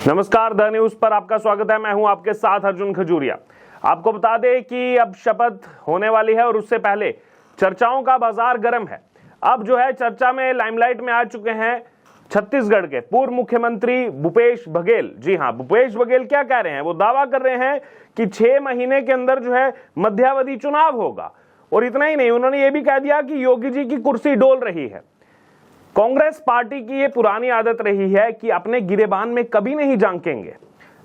नमस्कार, the news पर आपका स्वागत है। मैं हूं आपके साथ अर्जुन खजूरिया। आपको बता दें कि अब शपथ होने वाली है और उससे पहले चर्चाओं का बाजार गर्म है। अब जो है चर्चा में लाइमलाइट में आ चुके हैं छत्तीसगढ़ के पूर्व मुख्यमंत्री भूपेश बघेल। जी हां, भूपेश बघेल क्या कह रहे हैं? वो दावा कर रहे हैं कि 6 महीने के अंदर जो है मध्यावधि चुनाव होगा। और इतना ही नहीं, उन्होंने ये भी कह दिया कि योगी जी की कुर्सी डोल रही है। कांग्रेस पार्टी की ये पुरानी आदत रही है कि अपने गिरेबान में कभी नहीं झांकेंगे,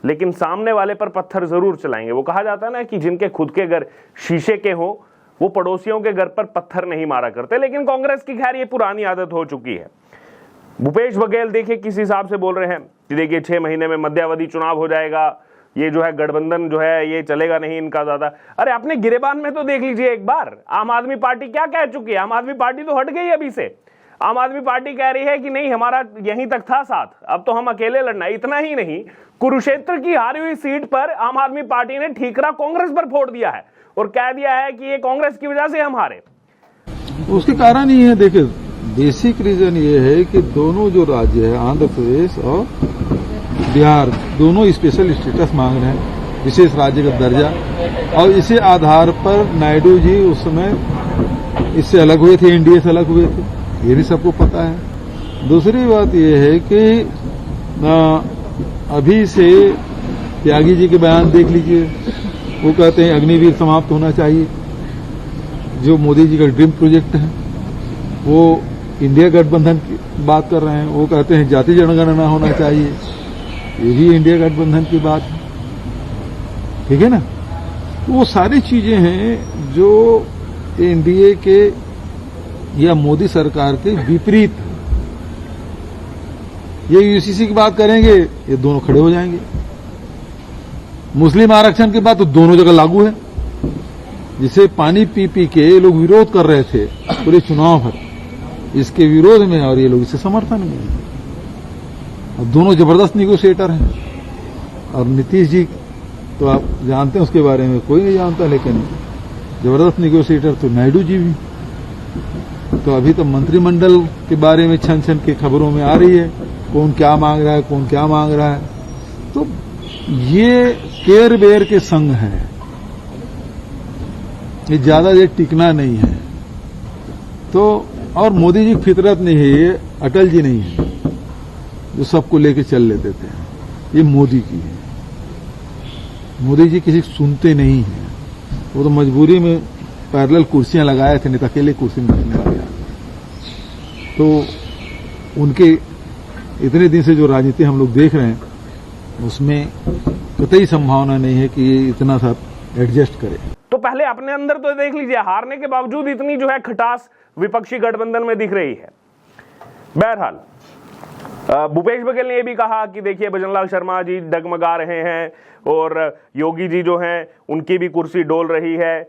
लेकिन सामने वाले पर पत्थर जरूर चलाएंगे। वो कहा जाता है ना कि जिनके खुद के घर शीशे के हो वो पड़ोसियों के घर पर पत्थर नहीं मारा करते। लेकिन कांग्रेस की खैर ये पुरानी आदत हो चुकी है। भूपेश बघेल देखिए किस हिसाब से बोल रहे हैं कि देखिए 6 महीने में मध्यावधि चुनाव हो जाएगा, ये जो है गठबंधन जो है ये चलेगा नहीं इनका ज्यादा। अरे अपने गिरेबान में तो देख लीजिए एक बार, आम आदमी पार्टी क्या कह चुकी है। आम आदमी पार्टी तो हट गई अभी से। आम आदमी पार्टी कह रही है कि नहीं, हमारा यहीं तक था साथ, अब तो हम अकेले लड़ना। इतना ही नहीं, कुरुक्षेत्र की हारी हुई सीट पर आम आदमी पार्टी ने ठीकरा कांग्रेस पर फोड़ दिया है और कह दिया है कि ये कांग्रेस की वजह से हम हारे। उसके कारण ही है, देखिए बेसिक रीजन ये है कि दोनों जो राज्य है आंध्र प्रदेश और बिहार, दोनों स्पेशल स्टेटस मांग रहे हैं, विशेष राज्य का दर्जा। और इसी आधार पर नायडू जी उस समय इससे अलग हुए थे, एनडीए से अलग हुए थे, ये भी सबको पता है। दूसरी बात यह है कि अभी से त्यागी जी के बयान देख लीजिए। वो कहते हैं अग्निवीर समाप्त होना चाहिए, जो मोदी जी का ड्रीम प्रोजेक्ट है। वो इंडिया गठबंधन की बात कर रहे हैं, वो कहते हैं जाति जनगणना होना चाहिए, ये भी इंडिया गठबंधन की बात है, ठीक है ना। तो वो सारी चीजें हैं जो एनडीए के या मोदी सरकार के विपरीत। ये यूसीसी की बात करेंगे, ये दोनों खड़े हो जाएंगे। मुस्लिम आरक्षण की बात तो दोनों जगह लागू है, जिसे पानी पी पी के ये लोग विरोध कर रहे थे पूरे चुनाव भर, इसके विरोध में, और ये लोग इसे समर्थन में। अब दोनों जबरदस्त निगोशिएटर हैं। और नीतीश जी तो आप जानते हैं, उसके बारे में कोई नहीं जानता, लेकिन जबरदस्त निगोशिएटर तो नायडू जी भी। तो अभी तो मंत्रिमंडल के बारे में छन छन के खबरों में आ रही है, कौन क्या मांग रहा है, कौन क्या मांग रहा है। तो ये केयर बेयर के संग है, ये ज्यादा देर टिकना नहीं है। तो और मोदी जी फितरत नहीं है, ये अटल जी नहीं है जो सबको लेके चल लेते थे, ये मोदी की है। मोदी जी किसी सुनते नहीं है, वो तो मजबूरी में पैरेलल कुर्सियां लगाए थे, नहीं तो अकेले कुर्सी में बैठने लगे। तो उनके इतने दिन से जो राजनीति हम लोग देख रहे हैं, उसमें कतई संभावना नहीं है कि ये इतना सा एडजस्ट करे। तो पहले अपने अंदर तो देख लीजिए, हारने के बावजूद इतनी जो है खटास विपक्षी गठबंधन में दिख रही है। बहरहाल भूपेश बघेल ने यह भी कहा कि देखिए भजनलाल शर्मा जी डगमगा रहे हैं और योगी जी जो हैं उनकी भी कुर्सी डोल रही है।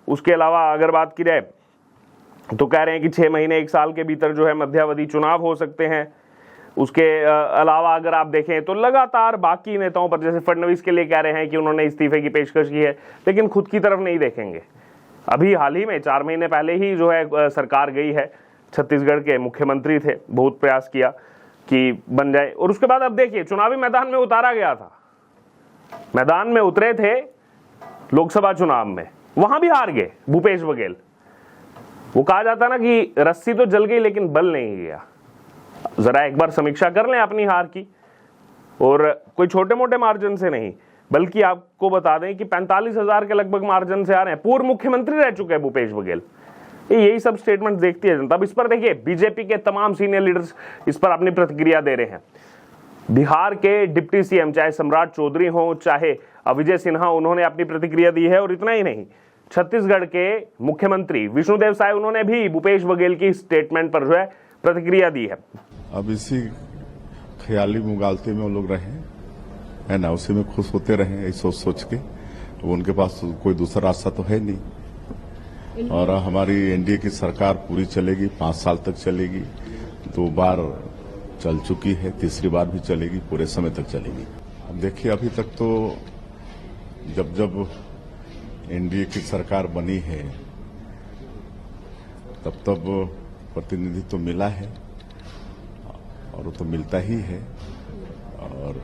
उसके अलावा अगर बात की जाए तो कह रहे हैं कि 6 महीने 1 साल के भीतर जो है मध्यावधि चुनाव हो सकते हैं। उसके अलावा अगर आप देखें तो लगातार बाकी नेताओं पर, जैसे फडणवीस के लिए कह रहे हैं कि उन्होंने इस्तीफे की पेशकश की है, लेकिन खुद की तरफ नहीं देखेंगे। अभी हाल ही में 4 महीने पहले ही जो है सरकार गई है, छत्तीसगढ़ के मुख्यमंत्री थे, बहुत प्रयास किया कि बन जाए। और उसके बाद अब देखिए चुनावी मैदान में उतारा गया था, मैदान में उतरे थे लोकसभा चुनाव में, वहां भी हार गए भूपेश बघेल। वो कहा जाता ना कि रस्सी तो जल गई लेकिन बल नहीं गया। जरा एक बार समीक्षा कर लें अपनी हार की, और कोई छोटे मोटे मार्जिन से नहीं, बल्कि आपको बता दें कि 45,000 के लगभग मार्जिन से आ रहे हैं। पूर्व मुख्यमंत्री रह चुके हैं भूपेश बघेल। यही सब स्टेटमेंट देखती है जनता। अब इस पर देखिए बीजेपी के तमाम सीनियर लीडर्स इस पर अपनी प्रतिक्रिया दे रहे हैं। बिहार के डिप्टी सीएम चाहे सम्राट चौधरी हो चाहे विजय सिन्हा, उन्होंने अपनी प्रतिक्रिया दी है। और इतना ही नहीं, छत्तीसगढ़ के मुख्यमंत्री विष्णुदेव साय, उन्होंने भी भूपेश बघेल की स्टेटमेंट पर जो है प्रतिक्रिया दी है। अब इसी ख्याली मुगालते में वो लोग रहे है ना, उसी में खुश होते रहे, यही सोच सोच के। उनके पास कोई दूसरा रास्ता तो है नहीं। और हमारी एनडीए की सरकार पूरी चलेगी, 5 साल तक चलेगी, 2 बार चल चुकी है, तीसरी बार भी चलेगी, पूरे समय तक चलेगी। अब देखिए अभी तक तो जब एनडीए की सरकार बनी है तब प्रतिनिधित्व तो मिला है, और वो तो मिलता ही है। और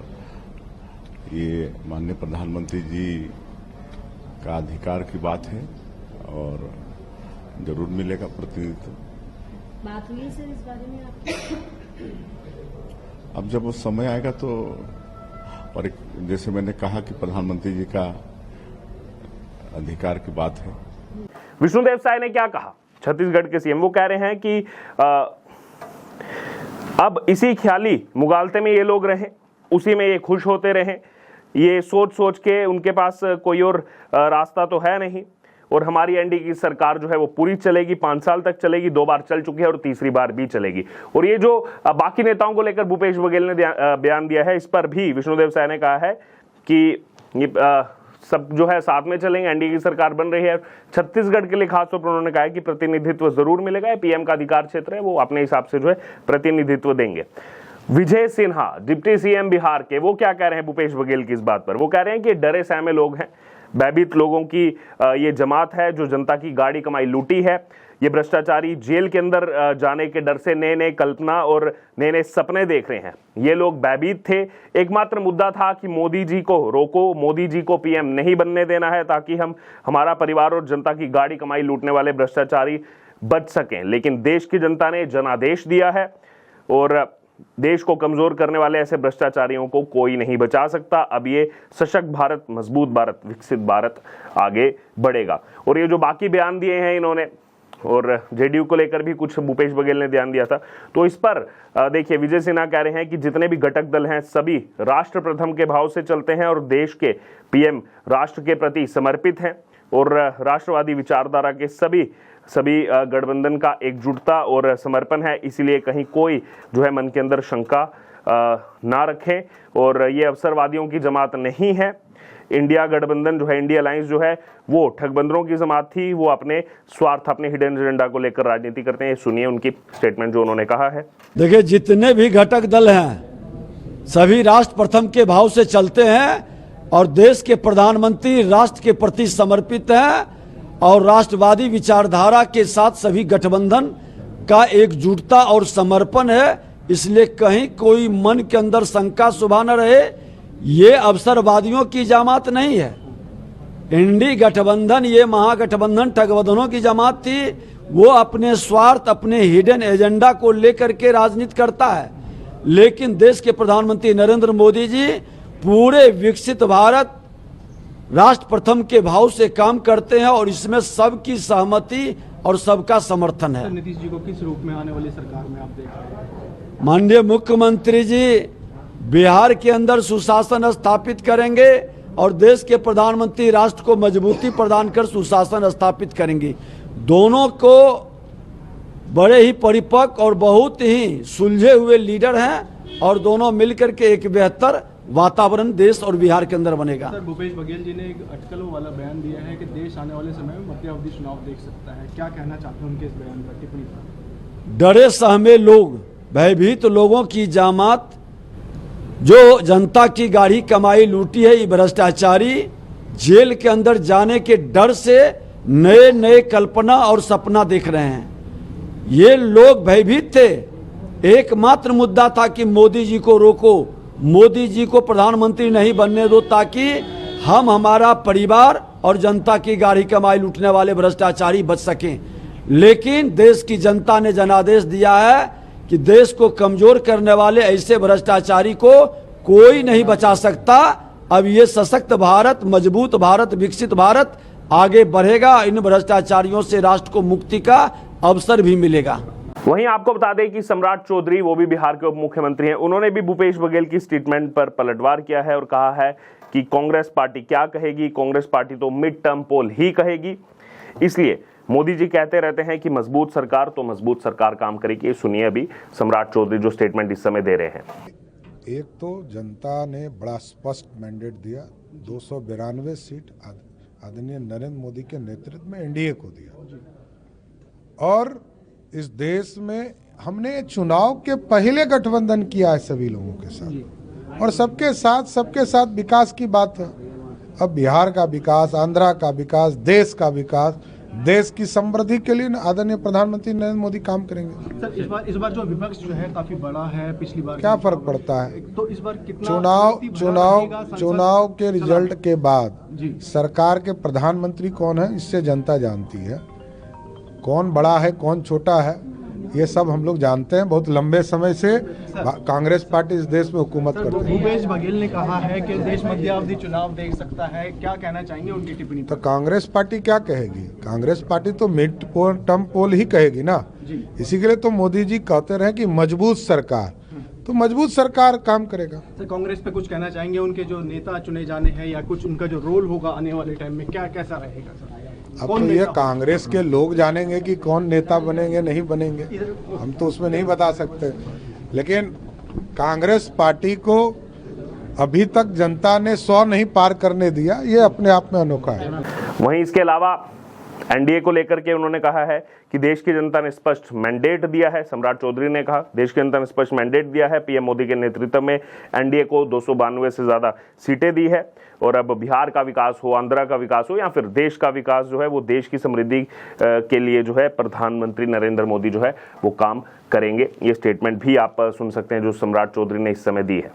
ये माननीय प्रधानमंत्री जी का अधिकार की बात है और जरूर मिलेगा प्रतिनिधित्व। बात हुई सर इस बारे में आपकी? अब जब वो समय आएगा तो, और जैसे मैंने कहा कि प्रधानमंत्री जी का अधिकार की बात है। विष्णुदेव साय ने क्या कहा? छत्तीसगढ़ के सीएम वो कह रहे हैं कि अब इसी ख्याली मुगालते में ये लोग रहें, उसी में ये खुश होते रहें, ये सोच सोच के उनके पास कोई और रास्ता तो है नहीं, और हमारी एनडीए की सरकार जो है वो पूरी चलेगी, 5 साल तक चलेगी, 2 बार चल चुकी है और तीसरी बार भी चलेगी। और ये जो बाकी नेताओं को लेकर भूपेश बघेल ने बयान दिया है, इस पर भी विष्णुदेव साय ने कहा है कि ये सब जो है साथ में चलेंगे, एनडीए की सरकार बन रही है। छत्तीसगढ़ के लिए खास तौर पर उन्होंने कहा है कि प्रतिनिधित्व जरूर मिलेगा, पीएम का अधिकार क्षेत्र है, वो अपने हिसाब से जो है प्रतिनिधित्व देंगे। विजय सिन्हा डिप्टी सीएम बिहार के, वो क्या कह रहे हैं भूपेश बघेल की इस बात पर? वो कह रहे हैं कि डरे सहमे लोग हैं, भयभीत लोगों की ये जमात है जो जनता की गाड़ी कमाई लूटी है। ये भ्रष्टाचारी जेल के अंदर जाने के डर से नए नए कल्पना और नए नए सपने देख रहे हैं। ये लोग भयभीत थे, एकमात्र मुद्दा था कि मोदी जी को रोको, मोदी जी को पीएम नहीं बनने देना है ताकि हमारा परिवार और जनता की गाड़ी कमाई लूटने वाले भ्रष्टाचारी बच सकें। लेकिन देश की जनता ने जनादेश दिया है और देश को कमजोर करने वाले ऐसे भ्रष्टाचारियों को कोई नहीं बचा सकता। अब ये सशक्त भारत, मजबूत भारत, विकसित भारत आगे बढ़ेगा। और ये जो बाकी बयान दिए हैं इन्होंने, और जेडीयू को लेकर भी कुछ भूपेश बघेल ने ध्यान दिया था, तो इस पर देखिए विजय सिन्हा कह रहे हैं कि जितने भी घटक दल हैं सभी राष्ट्र प्रथम के भाव से चलते हैं और देश के पीएम राष्ट्र के प्रति समर्पित हैं और राष्ट्रवादी विचारधारा के सभी गठबंधन का एकजुटता और समर्पण है। इसीलिए कहीं कोई जो है मन के अंदर शंका ना रखें और ये अवसरवादियों की जमात नहीं है। इंडिया गठबंधन जो है, इंडिया अलायंस जो है, वो ठगबंदरों की जमात थी, वो अपने स्वार्थ, अपने हिडन एजेंडा को लेकर राजनीति करते हैं। सुनिए उनकी स्टेटमेंट जो उन्होंने कहा है। देखिए, जितने भी घटक दल हैं सभी राष्ट्र प्रथम के भाव से चलते हैं और देश के प्रधानमंत्री राष्ट्र के प्रति समर्पित हैं और राष्ट्रवादी विचारधारा के साथ सभी गठबंधन का एकजुटता और समर्पण है। इसलिए कहीं कोई मन के अंदर शंका शुभा न रहे, ये अवसरवादियों की जमात नहीं है। इंडी गठबंधन, ये महागठबंधन ठगबंधनों की जमात थी। वो अपने स्वार्थ, अपने हिडन एजेंडा को लेकर के राजनीति करता है। लेकिन देश के प्रधानमंत्री नरेंद्र मोदी जी पूरे विकसित भारत, राष्ट्र प्रथम के भाव से काम करते हैं और इसमें सबकी सहमति और सबका समर्थन है। नीतीश जी को किस रूप में आने वाली सरकार में आप देख रहे हैं? माननीय मुख्यमंत्री जी बिहार के अंदर सुशासन स्थापित करेंगे और देश के प्रधानमंत्री राष्ट्र को मजबूती प्रदान कर सुशासन स्थापित करेंगे। दोनों को बड़े ही परिपक्व और बहुत ही सुलझे हुए लीडर हैं और दोनों मिलकर के एक बेहतर वातावरण देश और बिहार के अंदर बनेगा। सर, भूपेश बघेल जी ने एक अटकलों वाला बयान दिया है कि देश आने वाले समय में मध्यावधि चुनाव देख सकता है। क्या कहना चाहते हैं उनके इस बयान पर, टिप्पणी पर? डरे सहमे लोग, भयभीत लोगों की जमात जो जनता की गाड़ी कमाई लूटी है, ये भ्रष्टाचारी जेल के अंदर जाने के डर से नए नए कल्पना और सपना देख रहे हैं। ये लोग भयभीत थे, एकमात्र मुद्दा था कि मोदी जी को रोको, मोदी जी को प्रधानमंत्री नहीं बनने दो ताकि हमारा परिवार और जनता की गाड़ी कमाई लूटने वाले भ्रष्टाचारी बच सकें। लेकिन देश की जनता ने जनादेश दिया है कि देश को कमजोर करने वाले ऐसे भ्रष्टाचारी को कोई नहीं बचा सकता। अब ये सशक्त भारत, मजबूत भारत, विकसित भारत आगे बढ़ेगा। इन भ्रष्टाचारियों से राष्ट्र को मुक्ति का अवसर भी मिलेगा। वहीं आपको बता दें कि सम्राट चौधरी, वो भी बिहार के उप मुख्यमंत्री हैं, उन्होंने भी भूपेश बघेल की स्टेटमेंट पर पलटवार किया है और कहा है कि कांग्रेस पार्टी क्या कहेगी, कांग्रेस पार्टी तो मिड टर्म पोल ही कहेगी। इसलिए मोदी जी कहते रहते हैं कि मजबूत सरकार तो मजबूत सरकार काम करेगी। सुनिए अभी सम्राट चौधरी जो स्टेटमेंट इस समय दे रहे हैं। एक तो जनता ने बड़ा स्पष्ट मैंडेट दिया, 292 सीट आदरणीय नरेंद्र मोदी के नेतृत्व में एनडीए को दिया और इस देश में हमने चुनाव के पहले गठबंधन किया है सभी लोगों के साथ और सबके साथ विकास की बात है। अब बिहार का विकास, आंध्रा का विकास, देश का विकास, देश की समृद्धि के लिए आदरणीय प्रधानमंत्री नरेंद्र मोदी काम करेंगे। सर इस बार जो विपक्ष जो है काफी बड़ा है पिछली बार। क्या फर्क पड़ता है? तो इस बार कितना चुनाव के रिजल्ट के बाद जी। सरकार के प्रधानमंत्री कौन है इससे जनता जानती है। कौन बड़ा है कौन छोटा है ये सब हम लोग जानते हैं। बहुत लंबे समय से कांग्रेस पार्टी इस देश में हुकूमत करती है। भूपेश बघेल ने कहा है कि देश मध्यावधि चुनाव देख सकता है, क्या कहना चाहेंगे उनकी टिप्पणी तो पर? कांग्रेस पार्टी क्या कहेगी? कांग्रेस पार्टी तो मिड टर्म पोल ही कहेगी ना। इसी के लिए तो मोदी जी कहते रहे कि मजबूत सरकार, तो मजबूत सरकार काम करेगा। सर कांग्रेस पे कुछ कहना चाहेंगे? उनके जो नेता चुने जाने हैं या कुछ उनका जो रोल होगा आने वाले टाइम में क्या कैसा रहेगा सर? अब तो ये कांग्रेस के लोग जानेंगे कि कौन नेता बनेंगे नहीं बनेंगे, हम तो उसमें नहीं बता सकते। लेकिन कांग्रेस पार्टी को अभी तक जनता ने 100 नहीं पार करने दिया, ये अपने आप में अनोखा है। वहीं इसके अलावा एनडीए को लेकर के उन्होंने कहा है कि देश की जनता ने स्पष्ट मैंडेट दिया है। सम्राट चौधरी ने कहा देश की जनता ने स्पष्ट मैंडेट दिया है। पीएम मोदी के नेतृत्व में एनडीए को 292 से ज्यादा सीटें दी है और अब बिहार का विकास हो, आंध्रा का विकास हो या फिर देश का विकास जो है वो देश की समृद्धि के लिए जो है प्रधानमंत्री नरेंद्र मोदी जो है वो काम करेंगे। ये स्टेटमेंट भी आप सुन सकते हैं जो सम्राट चौधरी ने इस समय दी है।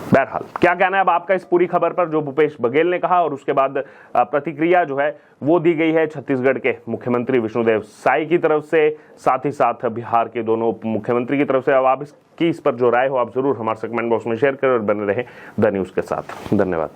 बहरहाल क्या कहना है अब आपका इस पूरी खबर पर जो भूपेश बघेल ने कहा और उसके बाद प्रतिक्रिया जो है वो दी गई है छत्तीसगढ़ के मुख्यमंत्री विष्णुदेव साई की तरफ से, साथ ही साथ बिहार के दोनों उप मुख्यमंत्री की तरफ से। अब आप इस पर जो राय हो आप जरूर हमारे कमेंट बॉक्स में शेयर करें और बने रहें द न्यूज़ के साथ। धन्यवाद।